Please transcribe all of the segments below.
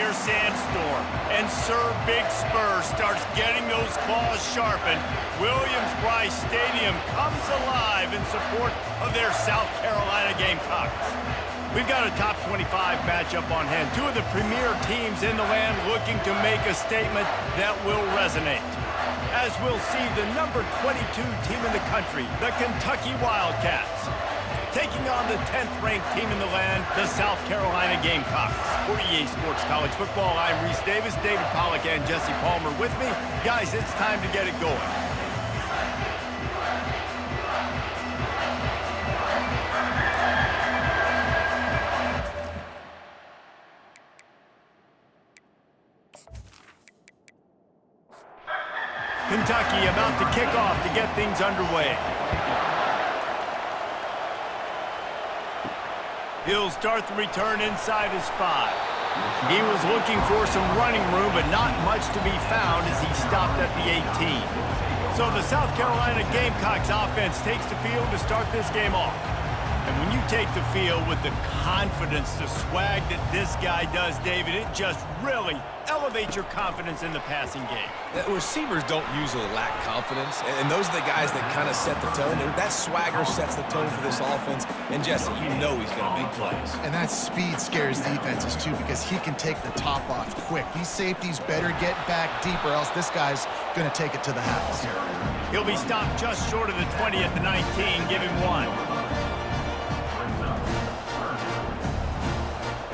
severe sandstorm, and Sir Big Spur starts getting those claws sharpened, Williams-Brice Stadium comes alive in support of their South Carolina Gamecocks. We've got a top 25 matchup on hand. Two of the premier teams in the land looking to make a statement that will resonate. As we'll see the number 22 team in the country, the Kentucky Wildcats, taking on the 10th-ranked team in the land, the South Carolina Gamecocks. For EA Sports College Football, I'm Reese Davis, David Pollack, and Jesse Palmer with me. Guys, it's time to get it going. Kentucky about to kick off to get things underway. He'll start the return inside his 5. He was looking for some running room, but not much to be found as he stopped at the 18. So the South Carolina Gamecocks offense takes the field to start this game off. And when you take the field with the confidence, the swag that this guy does, David, it just really elevates your confidence in the passing game. Receivers don't usually lack confidence, and those are the guys that kind of set the tone. That swagger sets the tone for this offense, and Jesse, you know he's going to make plays. And that speed scares defenses, too, because he can take the top off quick. These safeties better get back deep, or else this guy's going to take it to the house. He'll be stopped just short of the 20 at the 19. Give him 1.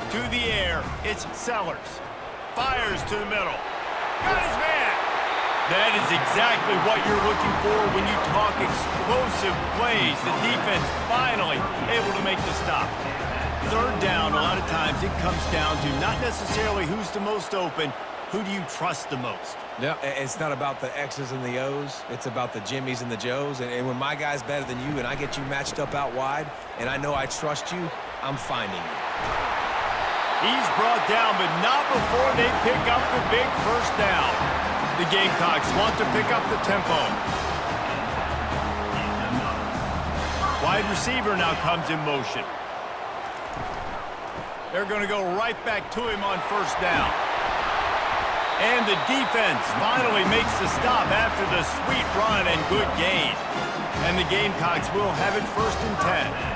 To the air, it's Sellers. Fires to the middle. Got his man. That is exactly what you're looking for when you talk explosive plays. The defense finally able to make the stop. Third down, a lot of times it comes down to not necessarily who's the most open, who do you trust the most? Yeah, it's not about the X's and the O's. It's about the Jimmies and the Joes. And when my guy's better than you and I get you matched up out wide and I know I trust you, I'm finding you. He's brought down, but not before they pick up the big first down. The Gamecocks want to pick up the tempo. Wide receiver now comes in motion. They're going to go right back to him on first down. And the defense finally makes the stop after the sweet run and good gain. And the Gamecocks will have it 1st and 10.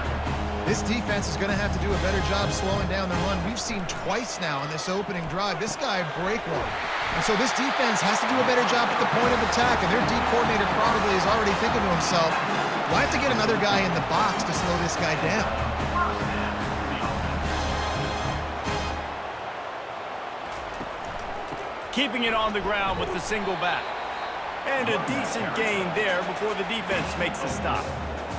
This defense is going to have to do a better job slowing down the run. We've seen twice now in this opening drive. This guy break one. And so this defense has to do a better job at the point of attack. And their D coordinator probably is already thinking to himself, well, I have to get another guy in the box to slow this guy down. Keeping it on the ground with the single back. And a decent gain there before the defense makes the stop.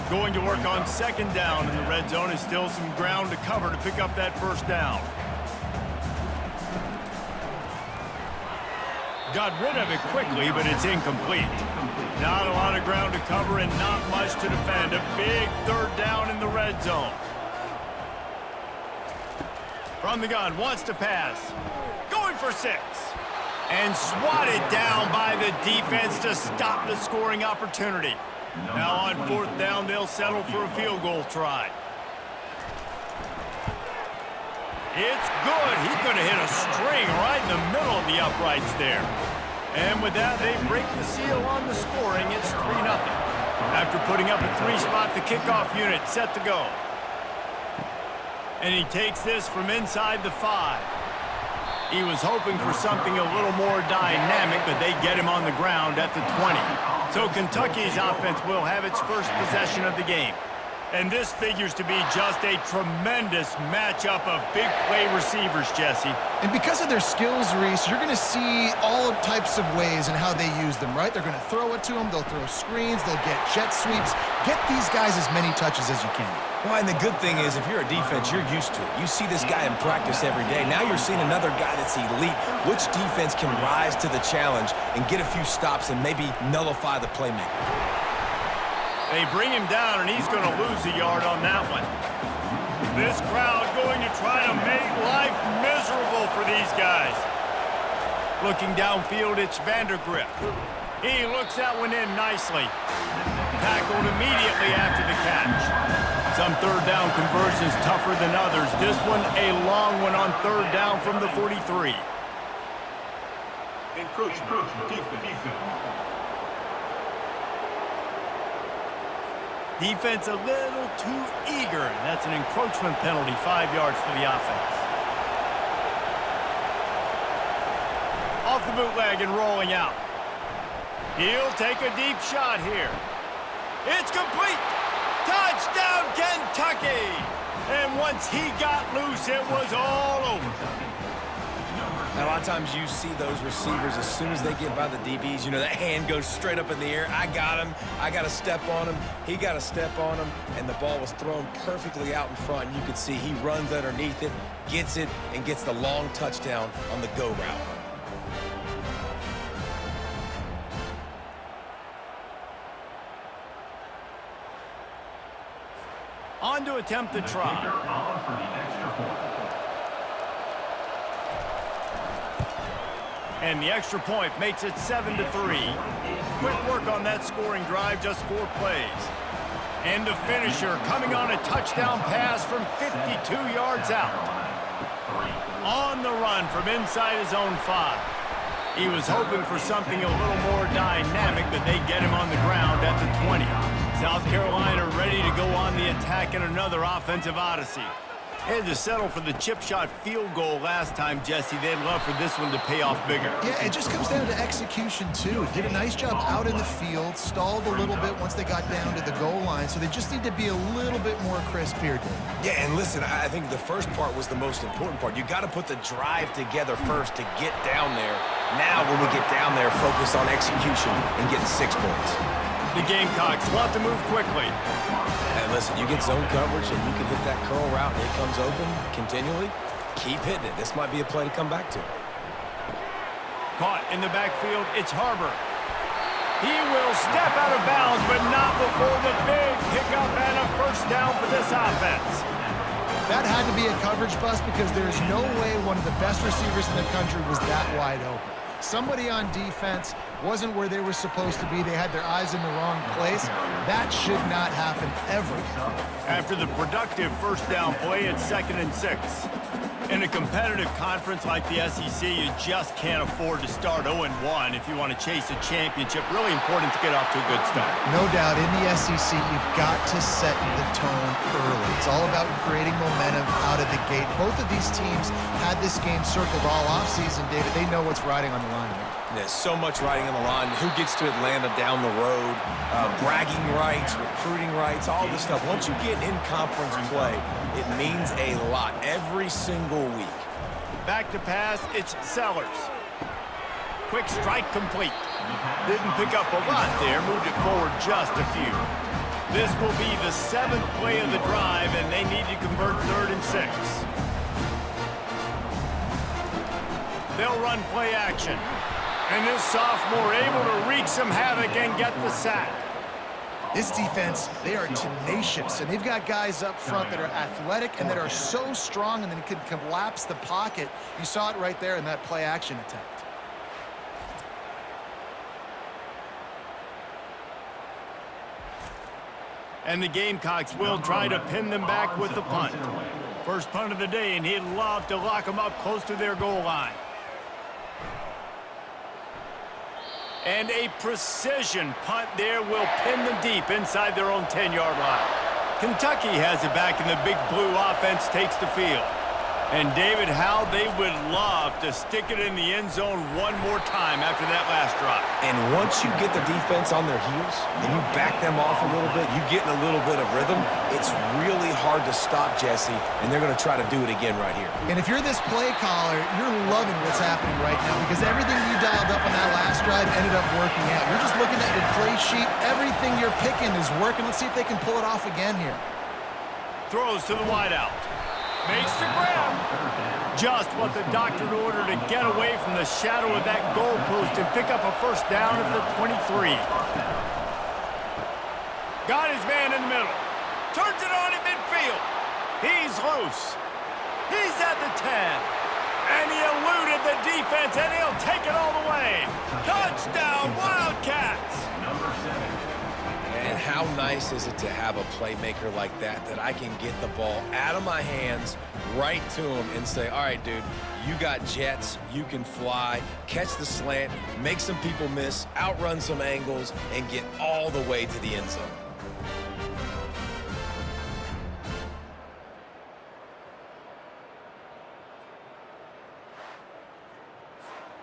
Going to work on 2nd down in the red zone. Is still some ground to cover to pick up that first down. Got rid of it quickly, but it's incomplete. Not a lot of ground to cover and not much to defend. A big 3rd down in the red zone. From the gun, wants to pass. Going for 6. And swatted down by the defense to stop the scoring opportunity. Now on 4th down, they'll settle for a field goal try. It's good. He could have hit a string right in the middle of the uprights there. And with that, they break the seal on the scoring. It's 3-0. After putting up a 3-spot, the kickoff unit set to go. And he takes this from inside the 5. He was hoping for something a little more dynamic, but they get him on the ground at the 20. So Kentucky's offense will have its first possession of the game. And this figures to be just a tremendous matchup of big play receivers, Jesse. And because of their skills, Reese, you're going to see all types of ways in how they use them, right? They're going to throw it to them, they'll throw screens, they'll get jet sweeps. Get these guys as many touches as you can. Well, and the good thing is, if you're a defense, you're used to it. You see this guy in practice every day. Now you're seeing another guy that's elite. Which defense can rise to the challenge and get a few stops and maybe nullify the playmaker? They bring him down, and he's going to lose a yard on that one. This crowd going to try to make life miserable for these guys. Looking downfield, it's Vandergrift. He looks that one in nicely. Tackled immediately after the catch. Some third down conversions tougher than others. This one a long one on third down from the 43. Defense a little too eager. That's an encroachment penalty, 5 yards for the offense. Off the bootleg and rolling out. He'll take a deep shot here. It's complete. Touchdown, Kentucky! And once he got loose, it was all over. Now, a lot of times you see those receivers, as soon as they get by the DBs, you know, that hand goes straight up in the air. I got him. I got to step on him. He got to step on him. And the ball was thrown perfectly out in front. And you can see he runs underneath it, gets it, and gets the long touchdown on the go route. On to attempt the try. And the extra point makes it 7-3. Quick work on that scoring drive, just 4 plays. And the finisher coming on a touchdown pass from 52 yards out. On the run from inside his own 5. He was hoping for something a little more dynamic, but they get him on the ground at the 20. South Carolina ready to go on the attack in another offensive odyssey. Had to settle for the chip shot field goal last time, Jesse. They'd love for this one to pay off bigger. Yeah, it just comes down to execution, too. Did a nice job out in the field, stalled a little bit once they got down to the goal line, so they just need to be a little bit more crisp here. Yeah, and listen, I think the first part was the most important part. You got to put the drive together first to get down there. Now, when we get down there, focus on execution and getting 6 points. The Gamecocks want to move quickly. And listen, you get zone coverage and you can hit that curl route and it comes open continually. Keep hitting it. This might be a play to come back to. Caught in the backfield, it's Harbor. He will step out of bounds, but not before the big pickup and a first down for this offense. That had to be a coverage bust because there's no way one of the best receivers in the country was that wide open. Somebody on defense wasn't where they were supposed to be. They had their eyes in the wrong place. That should not happen ever. After the productive first down play, it's 2nd and 6. In a competitive conference like the SEC, you just can't afford to start 0-1 if you want to chase a championship. Really important to get off to a good start. No doubt, in the SEC, you've got to set the tone early. It's all about creating momentum out of the gate. Both of these teams had this game circled all offseason, David. They know what's riding on the line here. There's so much riding on the line. Who gets to Atlanta down the road? Bragging rights, recruiting rights, all this stuff. Once you get in conference play, it means a lot every single week. Back to pass, it's Sellers. Quick strike complete. Didn't pick up a lot there, moved it forward just a few. This will be the 7th play of the drive, and they need to convert 3rd and 6. They'll run play action. And this sophomore able to wreak some havoc and get the sack. This defense, they are tenacious, and they've got guys up front that are athletic and that are so strong and then can collapse the pocket. You saw it right there in that play action attempt. And the Gamecocks will try to pin them back with the punt. First punt of the day, and he'd love to lock them up close to their goal line. And a precision punt there will pin them deep inside their own 10-yard line. Kentucky has it back, and the big blue offense takes the field. And David, how they would love to stick it in the end zone one more time after that last drive. And once you get the defense on their heels and you back them off a little bit, you get in a little bit of rhythm, it's really hard to stop, Jesse, and they're going to try to do it again right here. And if you're this play caller, you're loving what's happening right now because everything you dialed up on that last drive ended up working out. You're just looking at your play sheet. Everything you're picking is working. Let's see if they can pull it off again here. Throws to the wideout. Makes the grab. Just what the doctor ordered to get away from the shadow of that goalpost and pick up a first down at the 23. Got his man in the middle. Turns it on in midfield. He's loose. He's at the 10. And he eluded the defense, and he'll take it all the way. Touchdown, Wildcats! And how How nice is it to have a playmaker like that I can get the ball out of my hands right to him and say, all right, dude, you got jets, you can fly, catch the slant, make some people miss, outrun some angles, and get all the way to the end zone.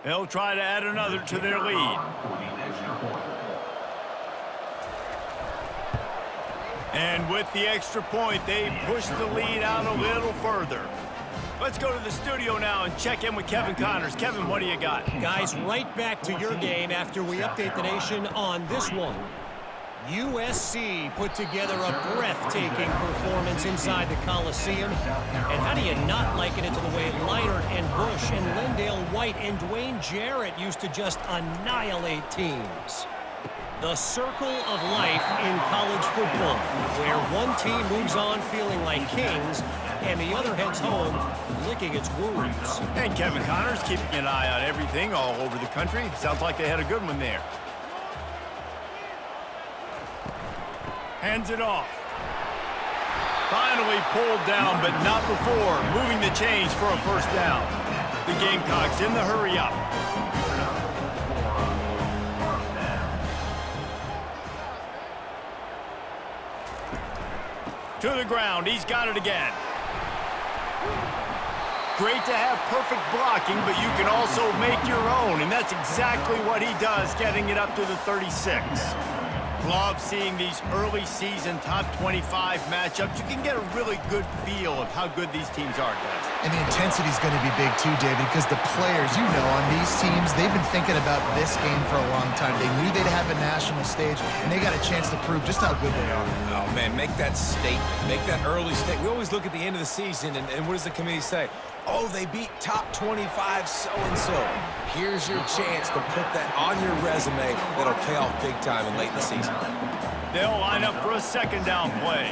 They'll try to add another to their lead. And with the extra point, they push the lead out a little further. Let's go to the studio now and check in with Kevin Connors. Kevin, what do you got? Guys, right back to your game after we update the nation on this one. USC put together a breathtaking performance inside the Coliseum. And how do you not liken it to the way Leinart and Bush and Lindale White and Dwayne Jarrett used to just annihilate teams? The circle of life in college football, where one team moves on feeling like kings and the other heads home licking its wounds. And Kevin Connors keeping an eye on everything all over the country. Sounds like they had a good one there. Hands it off. Finally pulled down, but not before. Moving the chains for a first down. The Gamecocks in the hurry up. To the ground. He's got it again. Great to have perfect blocking, but you can also make your own, and that's exactly what he does, getting it up to the 36. Love seeing these early season top 25 matchups. You can get a really good feel of how good these teams are, guys. And the intensity is going to be big too, David, because the players, you know, on these teams, they've been thinking about this game for a long time. They knew they'd have a national stage, and they got a chance to prove just how good they are. Oh, man, make that statement. Make that early statement. We always look at the end of the season, and what does the committee say? Oh, they beat top 25 so-and-so. Here's your chance to put that on your resume that'll pay off big time and late in the season. They'll line up for a second down play.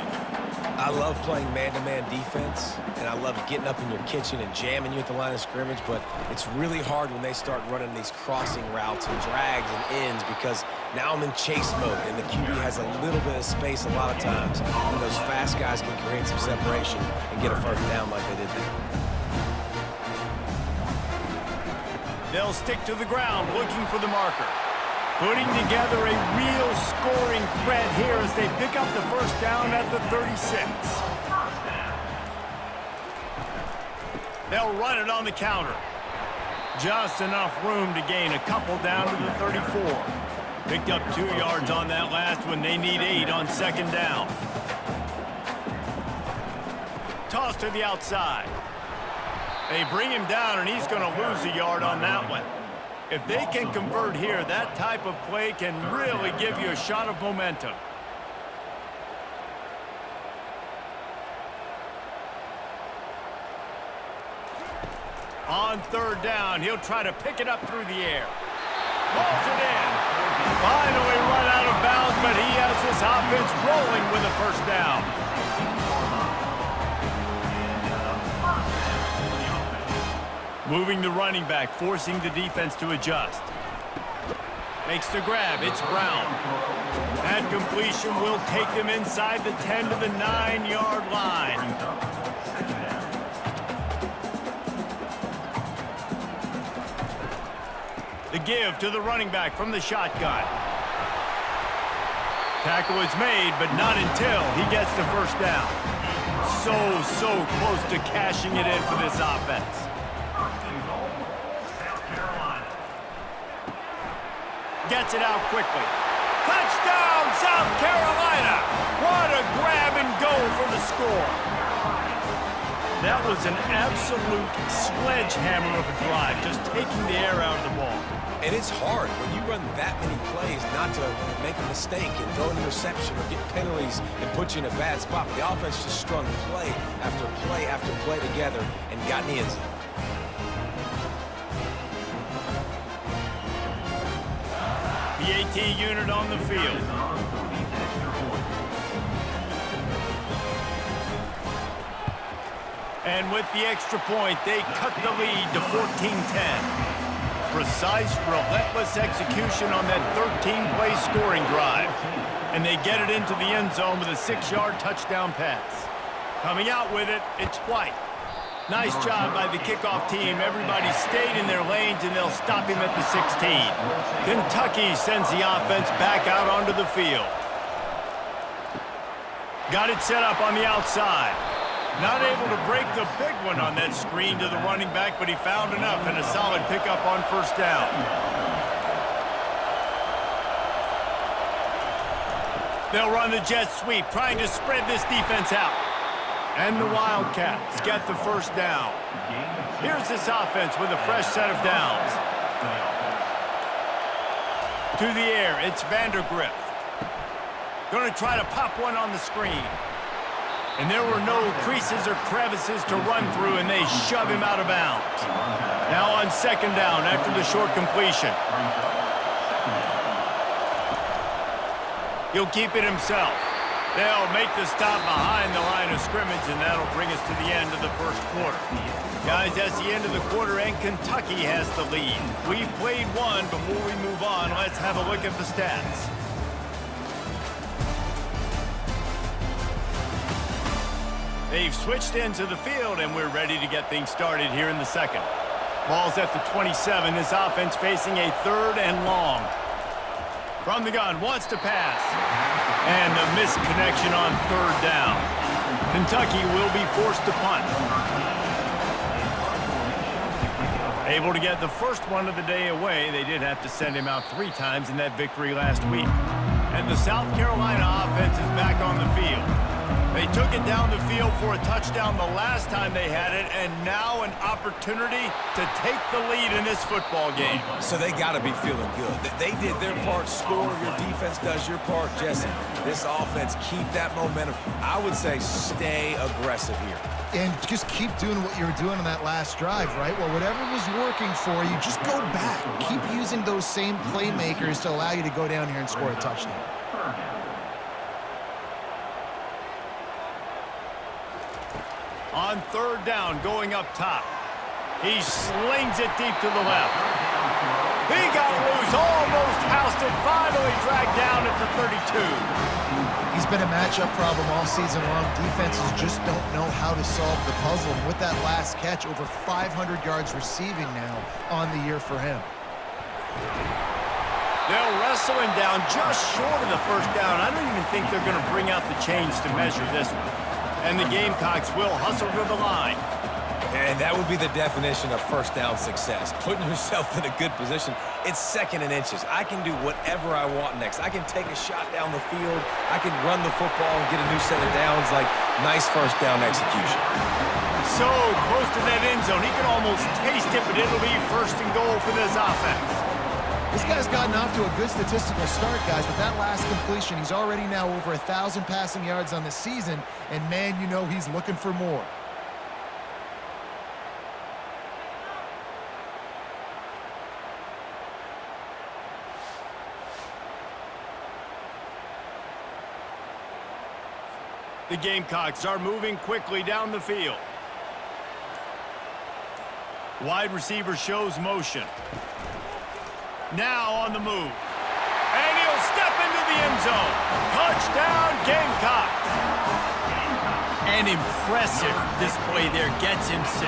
I love playing man-to-man defense, and I love getting up in your kitchen and jamming you at the line of scrimmage, but it's really hard when they start running these crossing routes and drags and ends because now I'm in chase mode, and the QB has a little bit of space a lot of times, and those fast guys can create some separation and get a first down like they did there. They'll stick to the ground looking for the marker. Putting together a real scoring threat here as they pick up the first down at the 36. They'll run it on the counter. Just enough room to gain a couple down to the 34. Picked up 2 yards on that last one. They need 8 on second down. Toss to the outside. They bring him down, and he's going to lose a yard on that one. If they can convert here, that type of play can really give you a shot of momentum. On third down, he'll try to pick it up through the air. Pulls it in. Finally run out of bounds, but he has this offense rolling with a first down. Moving the running back, forcing the defense to adjust. Makes the grab. It's Brown. That completion will take them inside the 10 to the 9-yard line. The give to the running back from the shotgun. Tackle is made, but not until he gets the first down. So close to cashing it in for this offense. Gets it out quickly. Touchdown, South Carolina! What a grab and go for the score. That was an absolute sledgehammer of a drive, just taking the air out of the ball. And it's hard when you run that many plays not to make a mistake and throw an interception or get penalties and put you in a bad spot. But the offense just strung play after play after play together and got in the end zone. The AT unit on the field. And with the extra point, they cut the lead to 14-10. Precise, relentless execution on that 13-play scoring drive. And they get it into the end zone with a 6-yard touchdown pass. Coming out with it, it's White. Nice job by the kickoff team. Everybody stayed in their lanes, and they'll stop him at the 16. Kentucky sends the offense back out onto the field. Got it set up on the outside. Not able to break the big one on that screen to the running back, but he found enough and a solid pickup on first down. They'll run the jet sweep, trying to spread this defense out. And the Wildcats get the first down. Here's this offense with a fresh set of downs. To the air, it's Vandergrift. Going to try to pop one on the screen. And there were no creases or crevices to run through, and they shove him out of bounds. Now on second down after the short completion. He'll keep it himself. They'll make the stop behind the line of scrimmage, and that'll bring us to the end of the first quarter. Guys, that's the end of the quarter, and Kentucky has the lead. We've played one. Before we move on, let's have a look at the stats. They've switched into the field, and we're ready to get things started here in the second. Ball's at the 27. This offense facing a 3rd and long. From the gun, wants to pass. And the missed connection on 3rd down. Kentucky will be forced to punt. Able to get the first one of the day away. They did have to send him out 3 times in that victory last week. And the South Carolina offense is back on the field. They took it down the field for a touchdown the last time they had it, and now an opportunity to take the lead in this football game. So they got to be feeling good. They did their part, score. Your defense does your part, Jesse. This offense, keep that momentum. I would say stay aggressive here. And just keep doing what you were doing on that last drive, right? Well, whatever was working for you, just go back. Keep using those same playmakers to allow you to go down here and score a touchdown. On 3rd down, going up top. He slings it deep to the left. He got loose, almost housed it, finally dragged down at the 32. He's been a matchup problem all season long. Defenses just don't know how to solve the puzzle. And with that last catch, over 500 yards receiving now on the year for him. They'll wrestle him down just short of the first down. I don't even think they're going to bring out the chains to measure this one. And the Gamecocks will hustle to the line. And that would be the definition of first down success. Putting yourself in a good position. It's 2nd and inches. I can do whatever I want next. I can take a shot down the field. I can run the football and get a new set of downs. Like, nice first down execution. So close to that end zone. He can almost taste it, but it'll be 1st and goal for this offense. This guy's gotten off to a good statistical start, guys. With that last completion, he's already now over 1,000 passing yards on the season. And, man, you know he's looking for more. The Gamecocks are moving quickly down the field. Wide receiver shows motion. Now on the move. And he'll step into the end zone. Touchdown, Gamecocks. An impressive display there. Gets him 6.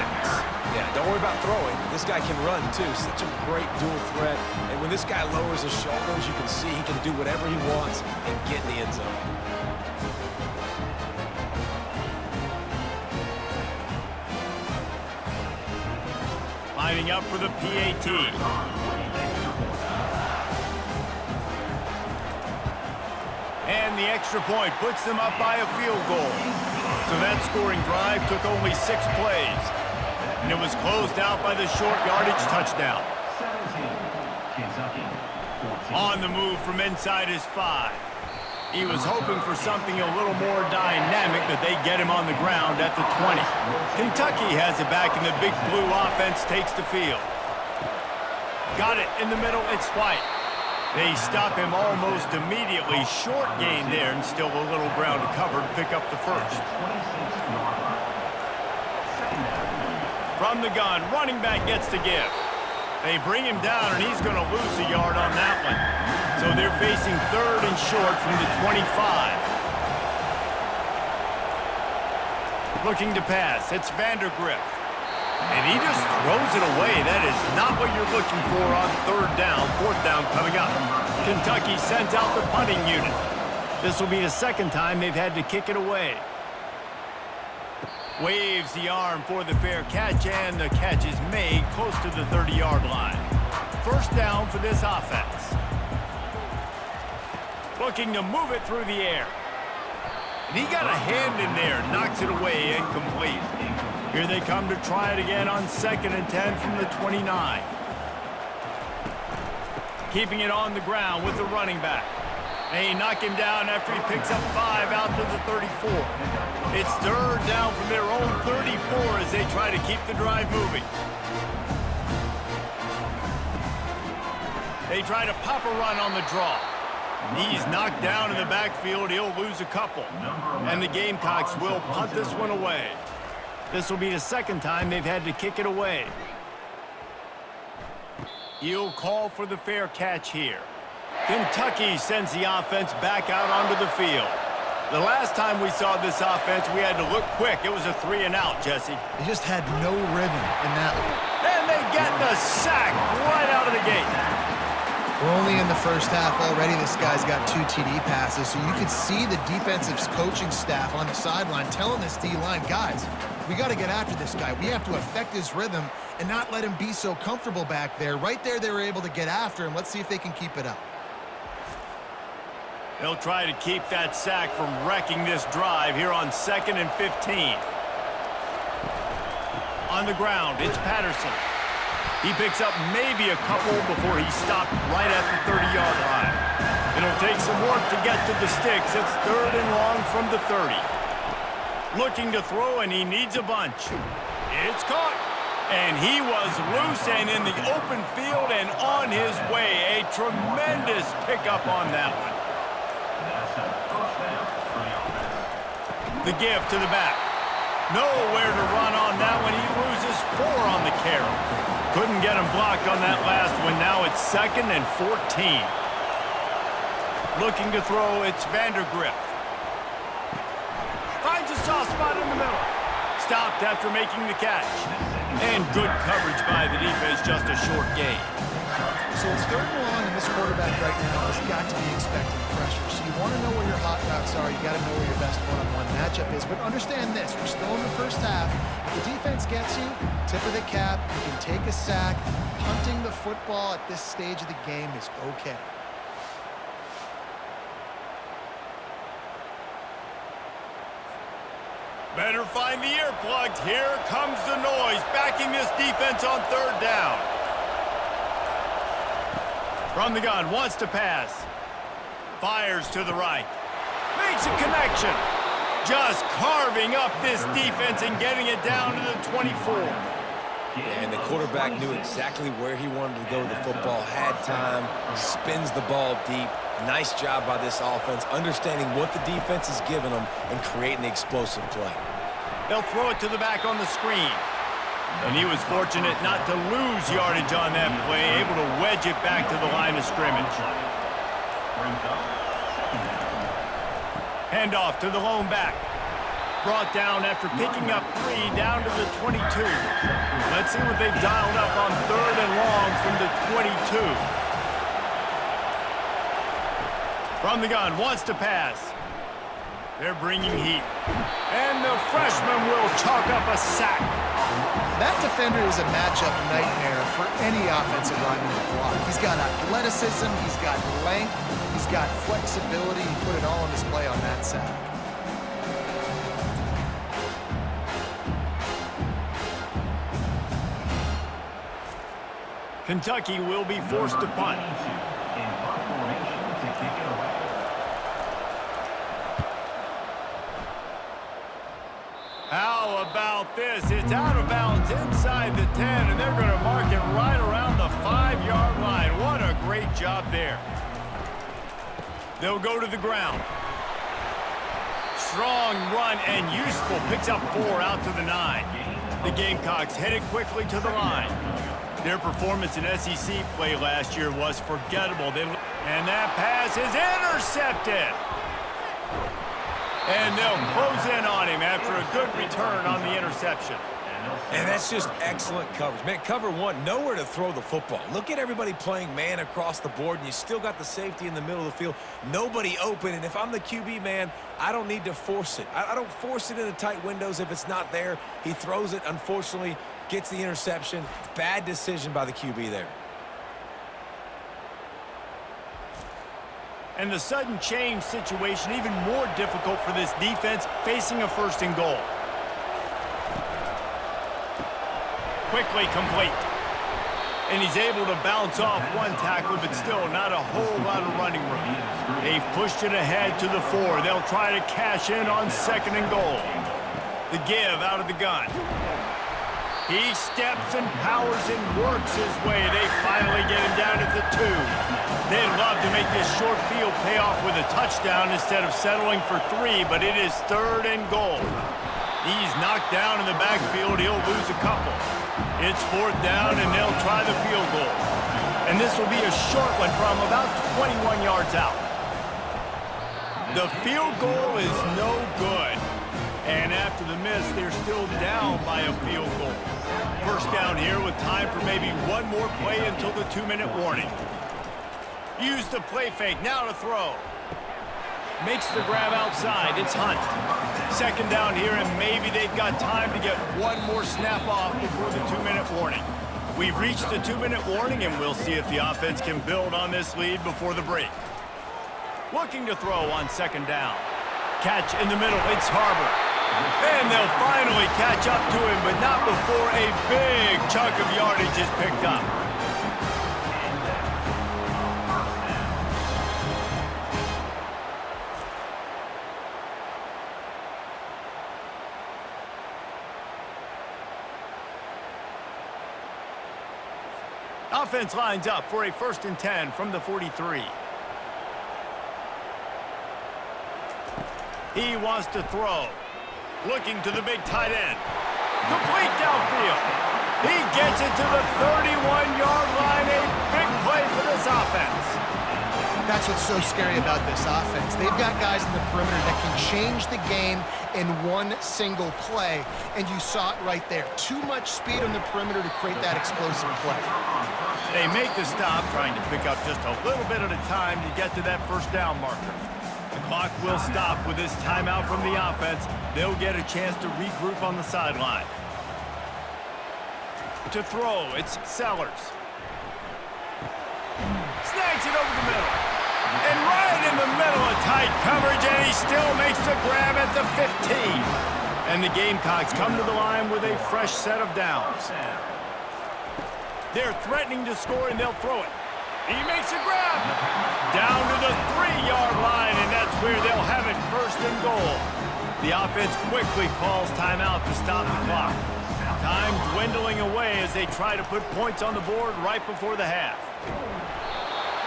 Yeah, don't worry about throwing. This guy can run, too. Such a great dual threat. And when this guy lowers his shoulders, you can see he can do whatever he wants and get in the end zone. Lining up for the PAT. And the extra point puts them up by a field goal. So that scoring drive took only 6 plays. And it was closed out by the short yardage touchdown. On the move from inside his 5. He was hoping for something a little more dynamic, but they get him on the ground at the 20. Kentucky has it back, and the big blue offense takes the field. Got it in the middle, it's White. They stop him almost immediately. Short gain there, and still a little ground to cover to pick up the first. From the gun, running back gets the give. They bring him down, and he's going to lose a yard on that one. So they're facing 3rd and short from the 25. Looking to pass. It's Vandergrift. And he just throws it away. That is not what you're looking for on 3rd down. 4th down coming up. Kentucky sends out the punting unit. This will be the 2nd time they've had to kick it away. Waves the arm for the fair catch, and the catch is made close to the 30-yard line. 1st down for this offense. Looking to move it through the air. And he got a hand in there, knocks it away, incomplete. Here they come to try it again on 2nd and 10 from the 29. Keeping it on the ground with the running back. They knock him down after he picks up 5 out to the 34. It's 3rd down from their own 34 as they try to keep the drive moving. They try to pop a run on the draw. He's knocked down in the backfield. He'll lose a couple. And the Gamecocks will punt this one away. This will be the 2nd time they've had to kick it away. He'll call for the fair catch here. Kentucky sends the offense back out onto the field. The last time we saw this offense, we had to look quick. It was a 3-and-out, Jesse. They just had no rhythm in that one. And they get the sack right out of the gate. We're only in the 1st half already. This guy's got 2 TD passes, so you could see the defensive coaching staff on the sideline telling this D-line, guys, we got to get after this guy. We have to affect his rhythm and not let him be so comfortable back there. Right there, they were able to get after him. Let's see if they can keep it up. They'll try to keep that sack from wrecking this drive here on 2nd and 15. On the ground, it's Patterson. He picks up maybe a couple before he's stopped right at the 30-yard line. It'll take some work to get to the sticks. It's 3rd and long from the 30. Looking to throw, and he needs a bunch. It's caught. And he was loose and in the open field and on his way. A tremendous pickup on that one. The give to the back. Nowhere to run on that one. He loses 4 on the carry. Couldn't get him blocked on that last one. Now it's 2nd and 14. Looking to throw, it's Vandergrift. Finds a soft spot in the middle. Stopped after making the catch. And good coverage by the defense, just a short gain. So it's 3rd and long, and this quarterback right now has got to be expecting pressure. So you want to know where your hot routes are. You got to know where your best one-on-one matchup is. But understand this, we're still in the 1st half. If the defense gets you, tip of the cap, you can take a sack. Punting the football at this stage of the game is okay. Better find the earplugs. Here comes the noise, backing this defense on 3rd down. From the gun, wants to pass. Fires to the right. Makes a connection. Just carving up this defense and getting it down to the 24. And the quarterback knew exactly where he wanted to go with the football, had time, spins the ball deep. Nice job by this offense, understanding what the defense is giving them and creating the explosive play. They'll throw it to the back on the screen. And he was fortunate not to lose yardage on that play, able to wedge it back to the line of scrimmage. Handoff to the lone back. Brought down after picking up 3 down to the 22. Let's see what they've dialed up on 3rd and long from the 22. From the gun, wants to pass. They're bringing heat. And the freshman will chalk up a sack. That defender is a matchup nightmare for any offensive lineman to block. He's got athleticism, he's got length, he's got flexibility. He put it all on display on that sack. Kentucky will be forced to punt. How about this? It's out of bounds inside the 10, and they're going to mark it right around the 5-yard line. What a great job there. They'll go to the ground. Strong run and useful. Picks up 4 out to the 9. The Gamecocks headed quickly to the line. Their performance in SEC play last year was forgettable. And that pass is intercepted. And they'll close in on him after a good return on the interception. And that's just excellent coverage. Man, cover one, nowhere to throw the football. Look at everybody playing man across the board, and you still got the safety in the middle of the field. Nobody open, and if I'm the QB, man, I don't need to force it. I don't force it into tight windows if it's not there. He throws it, unfortunately, gets the interception. Bad decision by the QB there. And the sudden change situation even more difficult for this defense facing a 1st and goal. Quickly complete. And he's able to bounce off one tackle, but still not a whole lot of running room. They've pushed it ahead to the 4. They'll try to cash in on 2nd and goal. The give out of the gun. He steps and powers and works his way. They finally get him down at the 2. They'd love to make this short field pay off with a touchdown instead of settling for 3, but it is 3rd and goal. He's knocked down in the backfield. He'll lose a couple. It's 4th down, and they'll try the field goal. And this will be a short one from about 21 yards out. The field goal is no good. And after the miss, they're still down by a field goal. 1st down here with time for maybe one more play until the 2-minute warning. Use the play fake, now to throw. Makes the grab outside, it's Hunt. 2nd down here, and maybe they've got time to get one more snap off before the 2-minute warning. We've reached the 2-minute warning, and we'll see if the offense can build on this lead before the break. Looking to throw on 2nd down. Catch in the middle, it's Harbor. And they'll finally catch up to him, but not before a big chunk of yardage is picked up. Offense lines up for a 1st and 10 from the 43. He wants to throw. Looking to the big tight end. Complete downfield. He gets it to the 31-yard line. A big play for this offense. That's what's so scary about this offense. They've got guys in the perimeter that can change the game in one single play, and you saw it right there. Too much speed on the perimeter to create that explosive play. They make the stop, trying to pick up just a little bit at a time to get to that 1st down marker. The clock will stop with this timeout from the offense. They'll get a chance to regroup on the sideline. To throw, it's Sellers. Snags it over the middle. And right in the middle of tight coverage, and he still makes the grab at the 15. And the Gamecocks come to the line with a fresh set of downs. They're threatening to score, and they'll throw it. He makes a grab. Down to the 3-yard line, and that's where they'll have it 1st and goal. The offense quickly calls timeout to stop the clock. Time dwindling away as they try to put points on the board right before the half.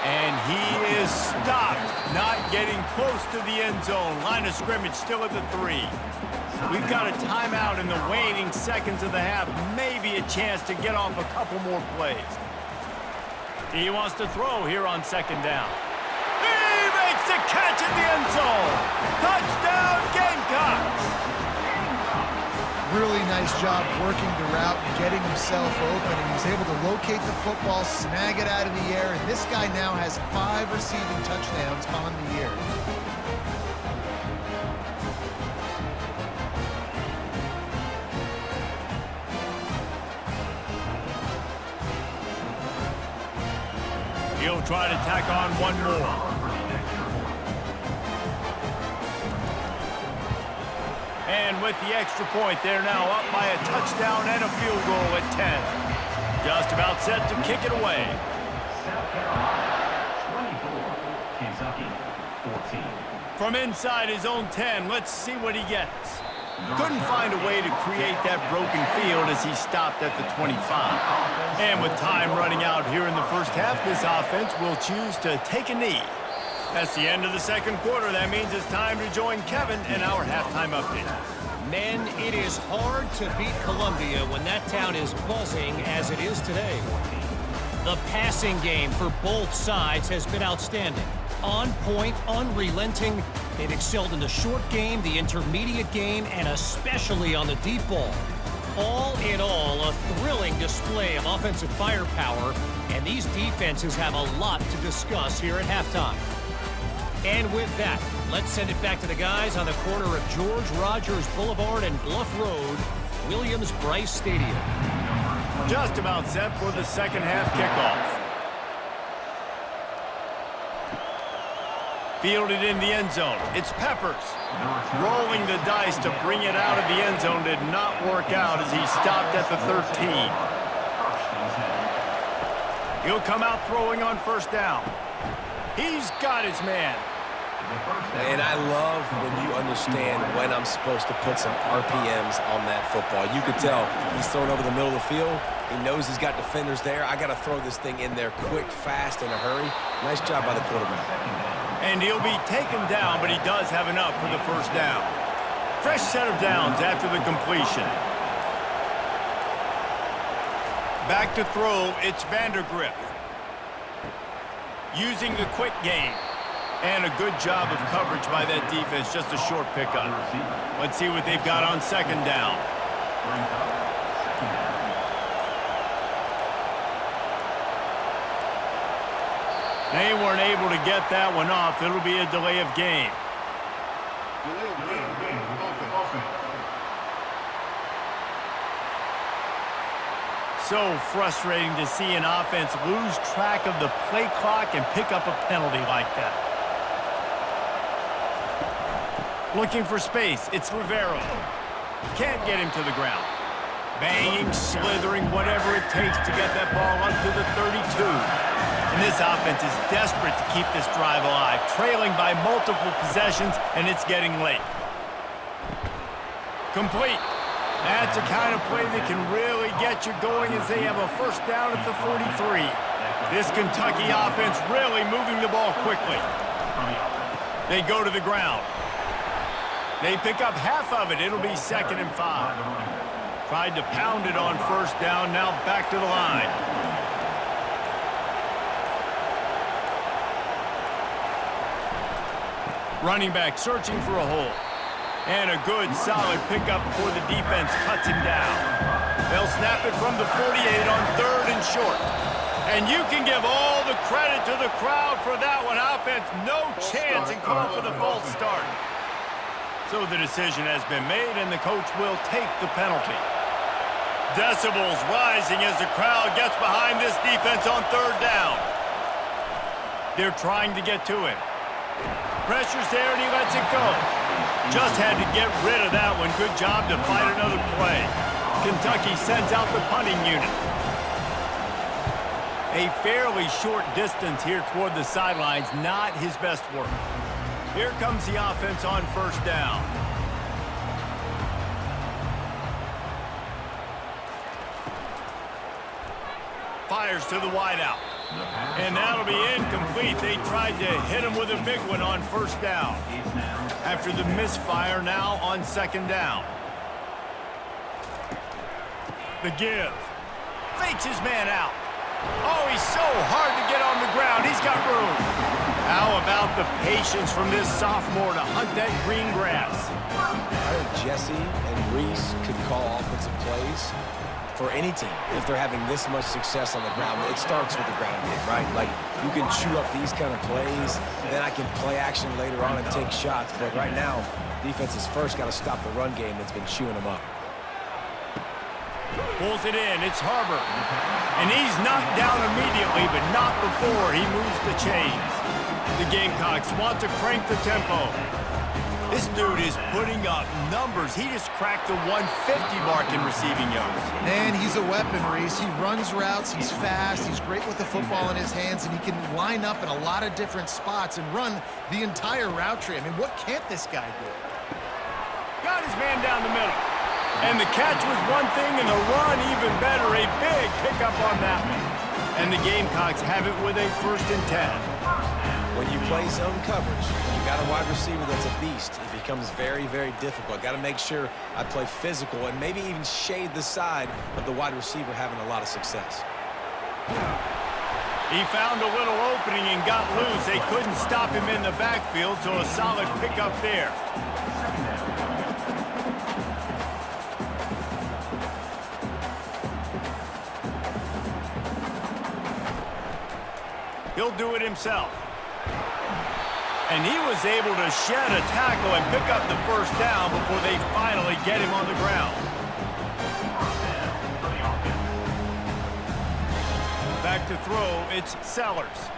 And he is stopped, not getting close to the end zone. Line of scrimmage still at the 3. We've got a timeout in the waning seconds of the half. Maybe a chance to get off a couple more plays. He wants to throw here on 2nd down. He makes the catch in the end zone. Touchdown, Gamecocks. Really nice job working the route, getting himself open, and he was able to locate the football, snag it out of the air, and this guy now has 5 receiving touchdowns on the year. He'll try to tack on one more. And with the extra point, they're now up by a touchdown and a field goal at 10. Just about set to kick it away. South Carolina, 24, Kentucky, 14. From inside his own 10, let's see what he gets. Couldn't find a way to create that broken field as he stopped at the 25. And with time running out here in the 1st half, this offense will choose to take a knee. That's the end of the 2nd quarter. That means it's time to join Kevin in our halftime update. Men, it is hard to beat Columbia when that town is buzzing as it is today. The passing game for both sides has been outstanding. On point, unrelenting. They've excelled in the short game, the intermediate game, and especially on the deep ball. All in all, a thrilling display of offensive firepower, and these defenses have a lot to discuss here at halftime. And with that, let's send it back to the guys on the corner of George Rogers Boulevard and Bluff Road, Williams-Brice Stadium. Just about set for the second half kickoff. Fielded in the end zone. It's Peppers. Rolling the dice to bring it out of the end zone did not work out as he stopped at the 13. He'll come out throwing on first down. He's got his man. And I love when you understand when I'm supposed to put some RPMs on that football. You could tell he's throwing over the middle of the field. He knows he's got defenders there. I got to throw this thing in there quick, fast, in a hurry. Nice job by the quarterback. And he'll be taken down, but he does have enough for the first down. Fresh set of downs after the completion. Back to throw, it's Vandergrift. Using the quick game. And a good job of coverage by that defense, just a short pickup. Let's see what they've got on second down. They weren't able to get that one off. It'll be a delay of game. So frustrating to see an offense lose track of the play clock and pick up a penalty like that. Looking for space, it's Rivero. Can't get him to the ground. Banging, slithering, whatever it takes to get that ball up to the 32. And this offense is desperate to keep this drive alive, trailing by multiple possessions, and it's getting late. Complete. That's a kind of play that can really get you going as they have a first down at the 43. This Kentucky offense really moving the ball quickly. They go to the ground. They pick up half of it. It'll be 2nd and 5. Tried to pound it on first down. Now back to the line. Running back searching for a hole. And a good, solid pickup before the defense cuts him down. They'll snap it from the 48 on 3rd and short. And you can give all the credit to the crowd for that one. Offense, no chance, and call for the false start. So the decision has been made, and the coach will take the penalty. Decibels rising as the crowd gets behind this defense on 3rd down. They're trying to get to him. Pressure's there, and he lets it go. Just had to get rid of that one. Good job to fight another play. Kentucky sends out the punting unit. A fairly short distance here toward the sidelines, not his best work. Here comes the offense on first down. Fires to the wideout. And that'll be incomplete. They tried to hit him with a big one on first down. After the misfire, now on 2nd down. The give. Fakes his man out. Oh, he's so hard to get on the ground. He's got room. How about the patience from this sophomore to hunt that green grass? I think Jesse and Reese could call offensive plays for any team if they're having this much success on the ground. It starts with the ground game, right? Like, you can chew up these kind of plays, then I can play action later on and take shots. But right now, defense has first got to stop the run game that's been chewing them up. Pulls it in. It's Harbor. And he's knocked down immediately, but not before he moves the chains. The Gamecocks want to crank the tempo. This dude is putting up numbers. He just cracked the 150 mark in receiving yards. And he's a weapon, Reese. He runs routes. He's fast. He's great with the football in his hands, and he can line up in a lot of different spots and run the entire route tree. I mean, what can't this guy do? Got his man down the middle. And the catch was one thing, and the run even better. A big pickup on that one. And the Gamecocks have it with a 1st and 10. When you play zone coverage, when you got a wide receiver that's a beast, it becomes very, very difficult. Got to make sure I play physical and maybe even shade the side of the wide receiver having a lot of success. He found a little opening and got loose. They couldn't stop him in the backfield, so a solid pickup there. He'll do it himself. And he was able to shed a tackle and pick up the first down before they finally get him on the ground. Back to throw, it's Sellers.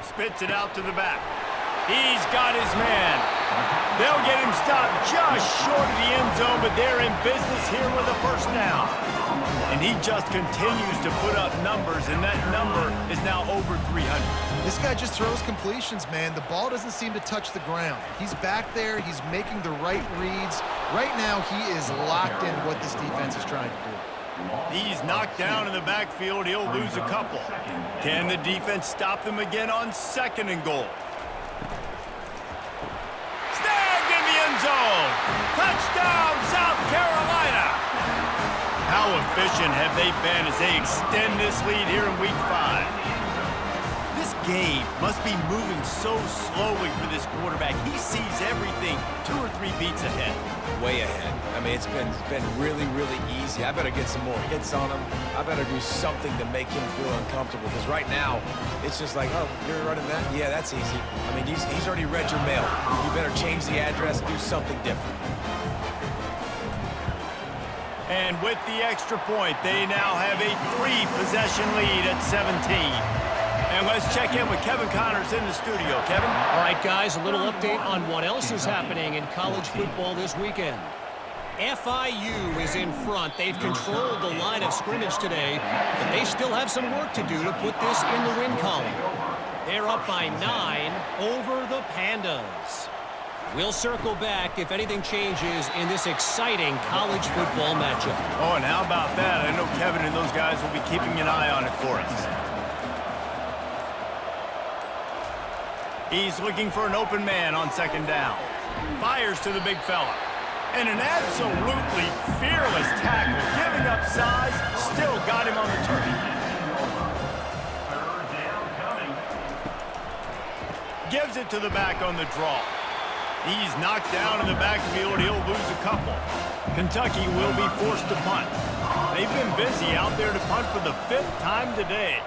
Spits it out to the back. He's got his man. They'll get him stopped just short of the end zone, but they're in business here with a first down. And he just continues to put up numbers, and that number is now over 300. This guy just throws completions, man. The ball doesn't seem to touch the ground. He's back there. He's making the right reads. Right now, he is locked into what this defense is trying to do. He's knocked down in the backfield. He'll lose a couple. Can the defense stop them again on 2nd and goal? Snagged in the end zone. Touchdown, South Carolina. How efficient have they been as they extend this lead here in Week 5? This game must be moving so slowly for this quarterback. He sees everything 2 or 3 beats ahead. Way ahead. I mean, it's been really, really easy. I better get some more hits on him. I better do something to make him feel uncomfortable, because right now, it's just like, oh, you're running that? Yeah, that's easy. I mean, he's already read your mail. You better change the address, do something different. And with the extra point, they now have a 3-possession lead at 17. And let's check in with Kevin Connors in the studio. Kevin? All right, guys, a little update on what else is happening in college football this weekend. FIU is in front. They've controlled the line of scrimmage today, but they still have some work to do to put this in the win column. They're up by 9 over the Pandas. We'll circle back if anything changes in this exciting college football matchup. Oh, and how about that? I know Kevin and those guys will be keeping an eye on it for us. He's looking for an open man on 2nd down. Fires to the big fella. And an absolutely fearless tackle. Giving up size, still got him on the turn. Gives it to the back on the draw. He's knocked down in the backfield. He'll lose a couple. Kentucky will be forced to punt. They've been busy out there to punt for the 5th time today.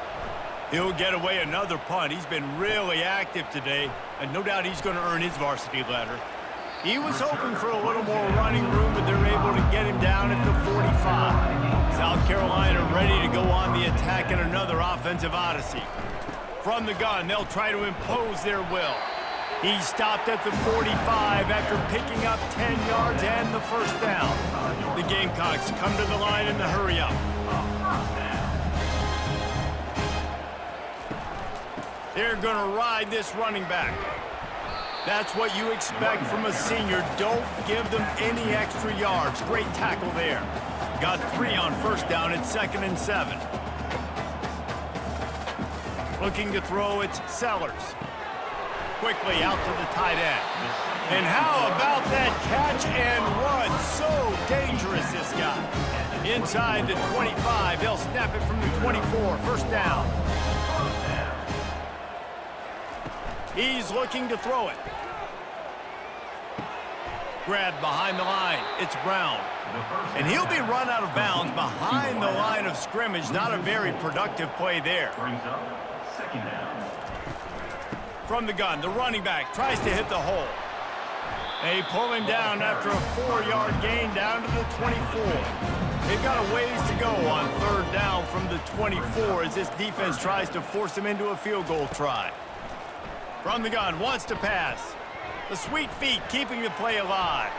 He'll get away another punt. He's been really active today, and no doubt he's going to earn his varsity letter. He was hoping for a little more running room, but they're able to get him down at the 45. South Carolina ready to go on the attack in another offensive odyssey. From the gun, they'll try to impose their will. He stopped at the 45 after picking up 10 yards and the first down. The Gamecocks come to the line in the hurry-up. They're going to ride this running back. That's what you expect from a senior. Don't give them any extra yards. Great tackle there. Got 3 on first down at 2nd and 7. Looking to throw, it's Sellers. Quickly out to the tight end. And how about that catch and run? So dangerous, this guy. Inside the 25, they'll snap it from the 24. First down. He's looking to throw it. Grabbed behind the line. It's Brown. And he'll be run out of bounds behind the line of scrimmage. Not a very productive play there. From the gun, the running back tries to hit the hole. They pull him down after a 4-yard gain down to the 24. They've got a ways to go on 3rd down from the 24 as this defense tries to force him into a field goal try. From the gun, wants to pass. The sweet feet keeping the play alive.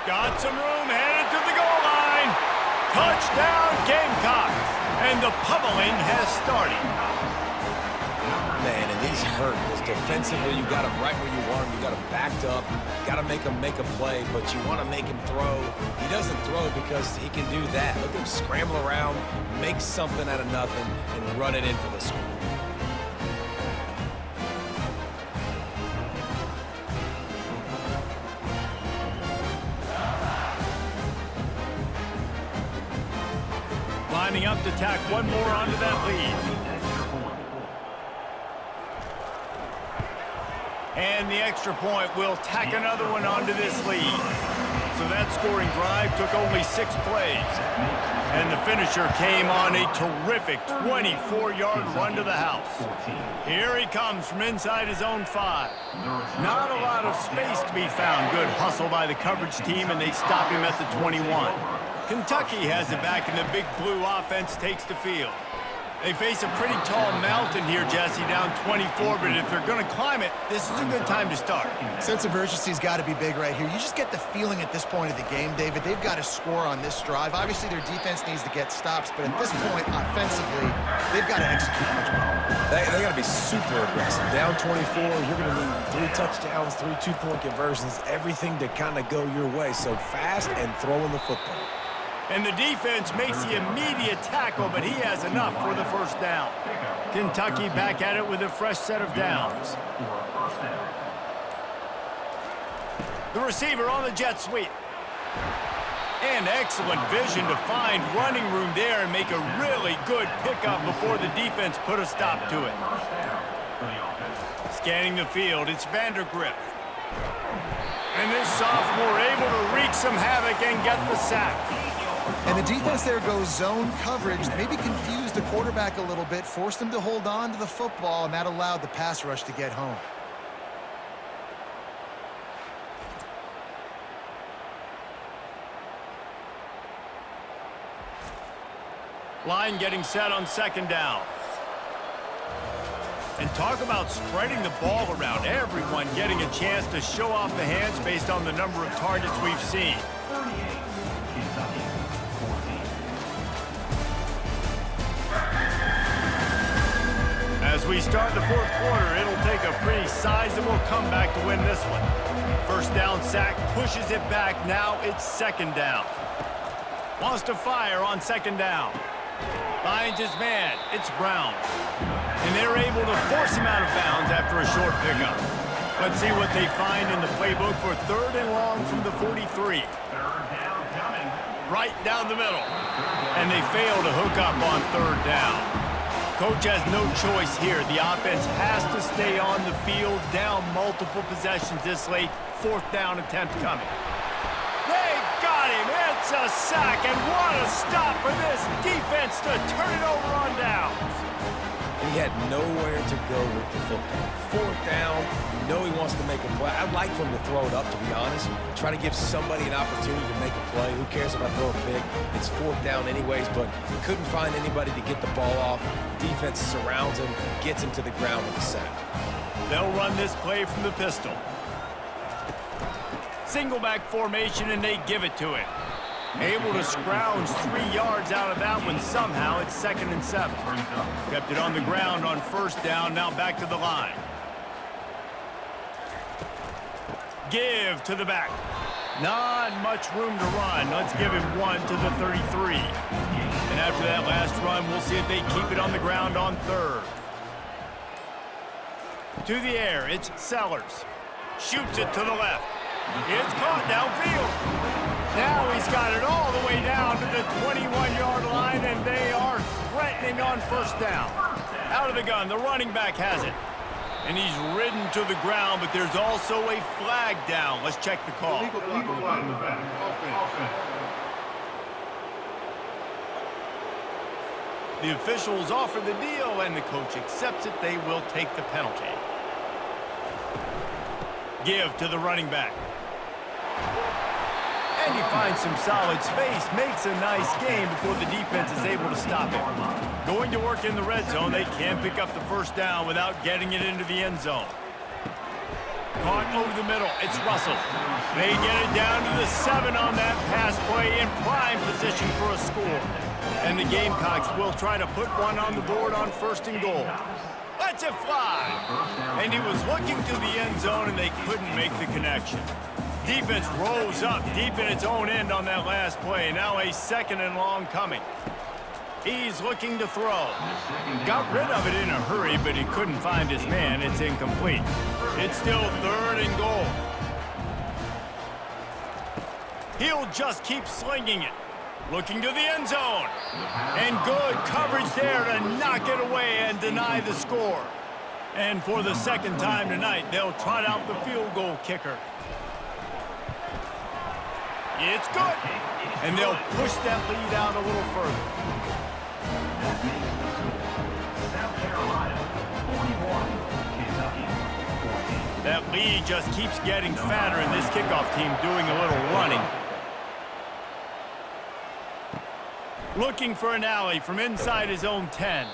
Got some room, headed to the goal line. Touchdown, Gamecocks. And the pummeling has started. Man, and he's hurt. Because defensively, you got him right where you want him. You got him backed up. Got to make him make a play, but you want to make him throw. He doesn't throw because he can do that. Look at him scramble around, make something out of nothing, and run it in for the score. enough to tack one more onto that lead. And the extra point will tack another one onto this lead. So that scoring drive took only 6 plays. And the finisher came on a terrific 24-yard run to the house. Here he comes from inside his own 5. Not a lot of space to be found. Good hustle by the coverage team, and they stop him at the 21. Kentucky has it back, and the big blue offense takes the field. They face a pretty tall mountain here, Jesse, down 24, but if they're going to climb it, this is a good time to start. Sense of urgency's got to be big right here. You just get the feeling at this point of the game, David, they've got to score on this drive. Obviously, their defense needs to get stops, but at this point, offensively, they've got to execute much better. They got to be super aggressive. Down 24, you're going to need 3 touchdowns, 3 two-point conversions, everything to kind of go your way. So fast and throwing the football. And the defense makes the immediate tackle, but he has enough for the first down. Kentucky back at it with a fresh set of downs. The receiver on the jet sweep. And excellent vision to find running room there and make a really good pickup before the defense put a stop to it. Scanning the field, it's Vandergrift. And this sophomore able to wreak some havoc and get the sack. And the defense there goes zone coverage, maybe confused the quarterback a little bit, forced him to hold on to the football, and that allowed the pass rush to get home. Line getting set on second down. And talk about spreading the ball around. Everyone getting a chance to show off the hands based on the number of targets we've seen. As we start the fourth quarter, it'll take a pretty sizable comeback to win this one. First down sack pushes it back. Now it's second down. Wants to fire on second down. Finds his man. It's Brown. And they're able to force him out of bounds after a short pickup. Let's see what they find in the playbook for third and long from the 43. Right down the middle. And they fail to hook up on third down. Coach has no choice here. The offense has to stay on the field, down multiple possessions this late. Fourth down attempt coming. They got him. It's a sack, and what a stop for this defense to turn it over on downs. He had nowhere to go with the football. Fourth down, you know he wants to make a play. I'd like for him to throw it up, to be honest. Try to give somebody an opportunity to make a play. Who cares if I throw a pick? It's fourth down anyways, but he couldn't find anybody to get the ball off. Defense surrounds him, gets him to the ground with a sack. They'll run this play from the pistol. Single back formation, and they give it to him. Able to scrounge 3 yards out of that one somehow. It's 2nd and 7. Kept it on the ground on first down. Now back to the line. Give to the back. Not much room to run. Let's give him one to the 33. And after that last run, we'll see if they keep it on the ground on third. To the air, it's Sellers. Shoots it to the left. It's caught downfield. Now he's got it all the way down to the 21-yard line, and they are threatening on first down. Out of the gun, the running back has it. And he's ridden to the ground, but there's also a flag down. Let's check the call. Legal flag in the back. The officials offer the deal, and the coach accepts it. They will take the penalty. Give to the running back. And he finds some solid space, makes a nice game before the defense is able to stop it. Going to work in the red zone, they can pick up the first down without getting it into the end zone. Caught over the middle, it's Russell. They get it down to the 7 on that pass play, in prime position for a score. And the Gamecocks will try to put one on the board on first and goal. Lets it fly. And he was looking to the end zone, and they couldn't make the connection. Defense rose up deep in its own end on that last play. Now a 2nd and long coming. He's looking to throw. Got rid of it in a hurry, but he couldn't find his man. It's incomplete. It's still 3rd and goal. He'll just keep slinging it. Looking to the end zone. And good coverage there to knock it away and deny the score. And for the second time tonight, they'll trot out the field goal kicker. It's good. And they'll push that lead out a little further. South Carolina, 41. Kentucky, 14. That lead just keeps getting fatter, and this kickoff team doing a little running. Looking for an alley from inside his own 10.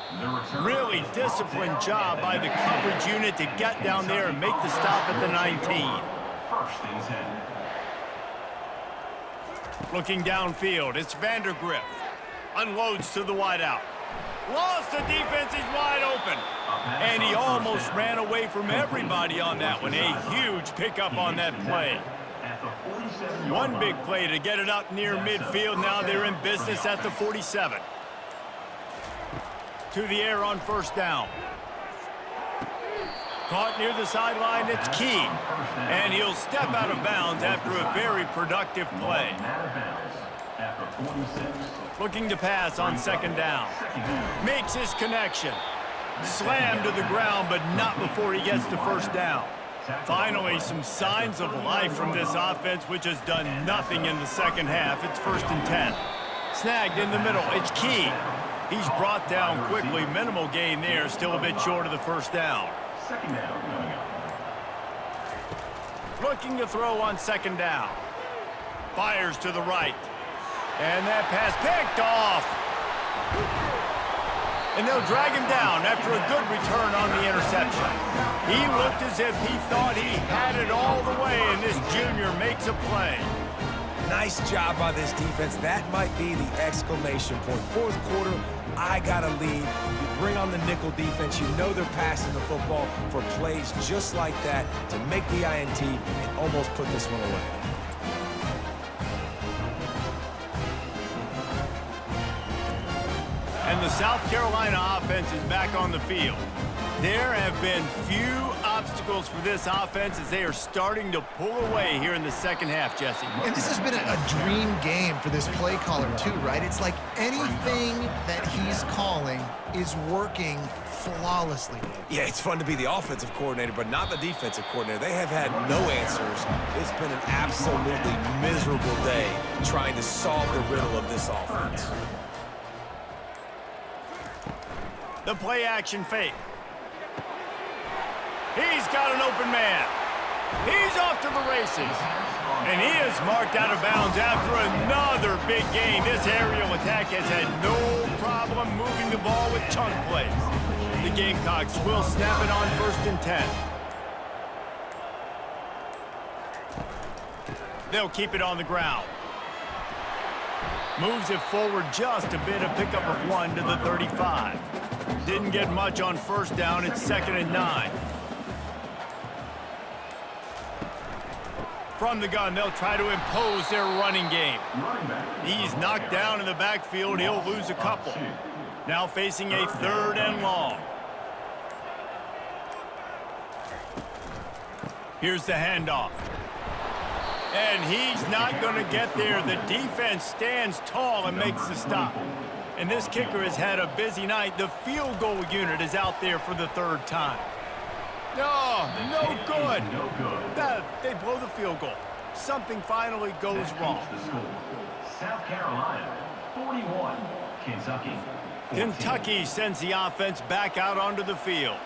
Really disciplined job by the coverage unit to get down there and make the stop at the 19. First and 10. Looking downfield, it's Vandergriff. Unloads to the wideout. Lost the defense, he's wide open. And he almost ran away from everybody on that one. A huge pickup on that play. One big play to get it up near midfield. Now they're in business at the 47. To the air on first down. Caught near the sideline, it's Key. And he'll step out of bounds after a very productive play. Looking to pass on second down. Makes his connection. Slammed to the ground, but not before he gets to first down. Finally, some signs of life from this offense, which has done nothing in the second half. It's first and 10. Snagged in the middle. It's Key. He's brought down quickly. Minimal gain there. Still a bit short of the first down. Second down coming up. Looking to throw on second down. Fires to the right. And that pass picked off. And they'll drag him down after a good return on the interception. He looked as if he thought he had it all the way, and this junior makes a play. Nice job by this defense. That might be the exclamation point. Fourth quarter, I got a lead. You bring on the nickel defense. You know they're passing the football for plays just like that to make the INT and almost put this one away. And the South Carolina offense is back on the field. There have been few obstacles for this offense as they are starting to pull away here in the second half, Jesse. And this has been a dream game for this play caller too, right? It's like anything that he's calling is working flawlessly. Yeah, it's fun to be the offensive coordinator, but not the defensive coordinator. They have had no answers. It's been an absolutely miserable day trying to solve the riddle of this offense. The play action fake. He's got an open man. He's off to the races. And he is marked out of bounds after another big game. This aerial attack has had no problem moving the ball with chunk plays. The Gamecocks will snap it on first and 10. They'll keep it on the ground. Moves it forward just a bit, a pickup of 1 to the 35. Didn't get much on first down. It's second and 9. From the gun, they'll try to impose their running game. He's knocked down in the backfield. He'll lose a couple. Now facing a third and long. Here's the handoff. And he's not going to get there. The defense stands tall and makes the stop. And this kicker has had a busy night. The field goal unit is out there for the third time. No good. They blow the field goal. Something finally goes wrong. South Carolina, 41. Kentucky, 14. Kentucky sends the offense back out onto the field.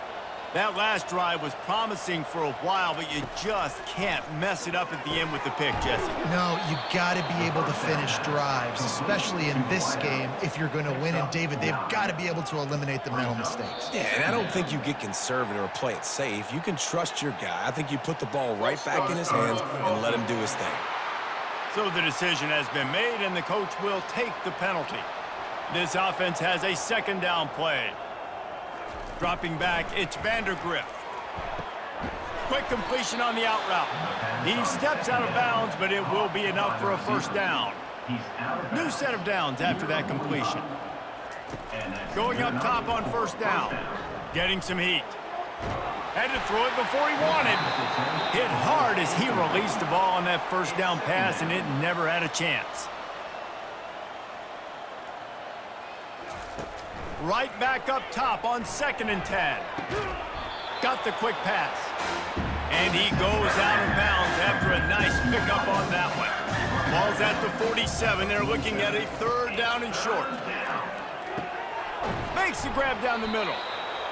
That last drive was promising for a while, but you just can't mess it up at the end with the pick, Jesse. No, you got to be able to finish drives, especially in this game if you're going to win. And, David, they've got to be able to eliminate the mental mistakes. Yeah, and I don't think you get conservative or play it safe. You can trust your guy. I think you put the ball right back in his hands and let him do his thing. So the decision has been made, and the coach will take the penalty. This offense has a second down play. Dropping back, it's Vandergriff. Quick completion on the out route. He steps out of bounds, but it will be enough for a first down. New set of downs after that completion. Going up top on first down. Getting some heat. Had to throw it before he wanted. Hit hard as he released the ball on that first down pass, and it never had a chance. Right back up top on 2nd and 10. Got the quick pass. And he goes out of bounds after a nice pickup on that one. Ball's at the 47. They're looking at a 3rd down and short. Makes the grab down the middle.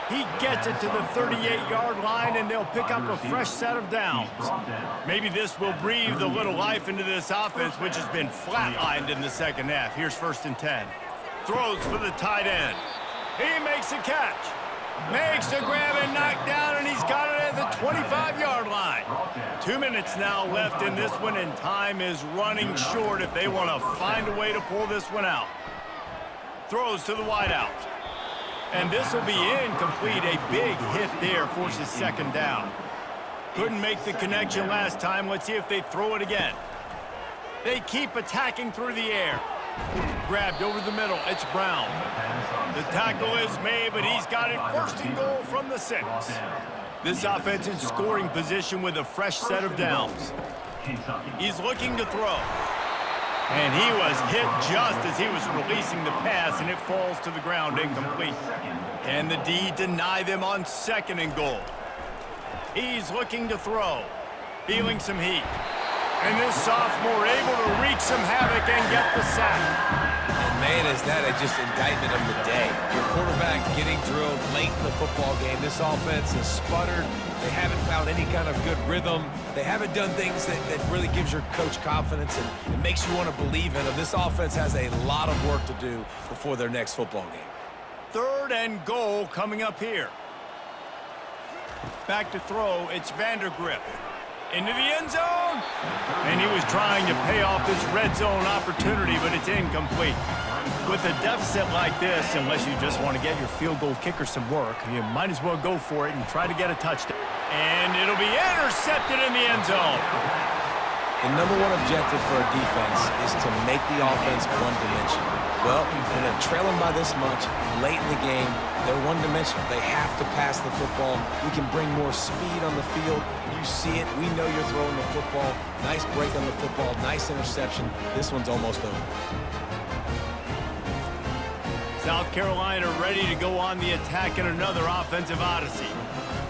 He gets it to the 38-yard line, and they'll pick up a fresh set of downs. Maybe this will breathe a little life into this offense, which has been flatlined in the 2nd half. Here's 1st and 10. Throws for the tight end. He makes a catch. Makes the grab and knocked down, and he's got it at the 25-yard line. 2 minutes now left in this one, and time is running short if they want to find a way to pull this one out. Throws to the wideout. And this will be incomplete. A big hit there forces 2nd down. Couldn't make the connection last time. Let's see if they throw it again. They keep attacking through the air. Grabbed over the middle. It's Brown. The tackle is made, but he's got it 1st and goal from the 6. This offense in scoring position with a fresh set of downs. He's looking to throw. And he was hit just as he was releasing the pass, and it falls to the ground incomplete. Can the D deny them on 2nd and goal? He's looking to throw. Feeling some heat. And this sophomore able to wreak some havoc and get the sack. And man, is that just indictment of the day. Your quarterback getting drilled late in the football game. This offense has sputtered. They haven't found any kind of good rhythm. They haven't done things that really gives your coach confidence and it makes you want to believe in them. This offense has a lot of work to do before their next football game. 3rd and goal coming up here. Back to throw. It's Vandergrift. Into the end zone. And he was trying to pay off this red zone opportunity, but it's incomplete. With a deficit like this, unless you just want to get your field goal kicker some work, you might as well go for it and try to get a touchdown. And it'll be intercepted in the end zone. The number one objective for a defense is to make the offense one-dimensional. Well, when they're trailing by this much, late in the game, they're one-dimensional. They have to pass the football. We can bring more speed on the field. You see it. We know you're throwing the football. Nice break on the football. Nice interception. This one's almost over. South Carolina ready to go on the attack in another offensive odyssey.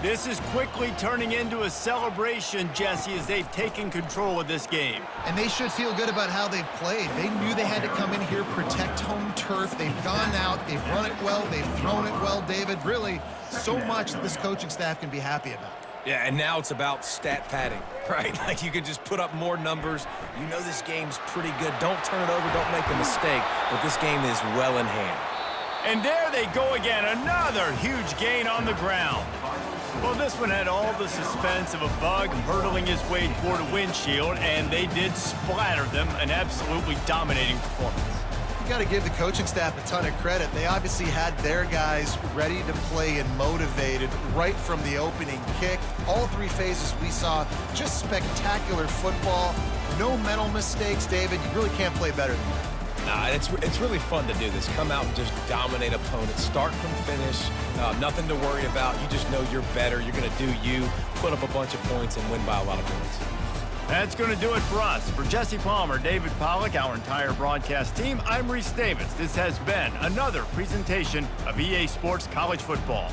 This is quickly turning into a celebration, Jesse, as they've taken control of this game. And they should feel good about how they've played. They knew they had to come in here, protect home turf. They've gone out, they've run it well, they've thrown it well, David. Really, so much that this coaching staff can be happy about. Yeah, and now it's about stat padding, right? Like you can just put up more numbers. You know this game's pretty good. Don't turn it over, don't make a mistake. But this game is well in hand. And there they go again, another huge gain on the ground. Well, this one had all the suspense of a bug hurtling his way toward a windshield, and they did splatter them, an absolutely dominating performance. You got to give the coaching staff a ton of credit. They obviously had their guys ready to play and motivated right from the opening kick. All 3 phases we saw, just spectacular football. No mental mistakes, David. You really can't play better than that. Nah, it's really fun to do this. Come out and just dominate opponents. Start from finish. Nothing to worry about. You just know you're better. You're going to do you, put up a bunch of points, and win by a lot of points. That's going to do it for us. For Jesse Palmer, David Pollack, our entire broadcast team, I'm Reese Davis. This has been another presentation of EA Sports College Football.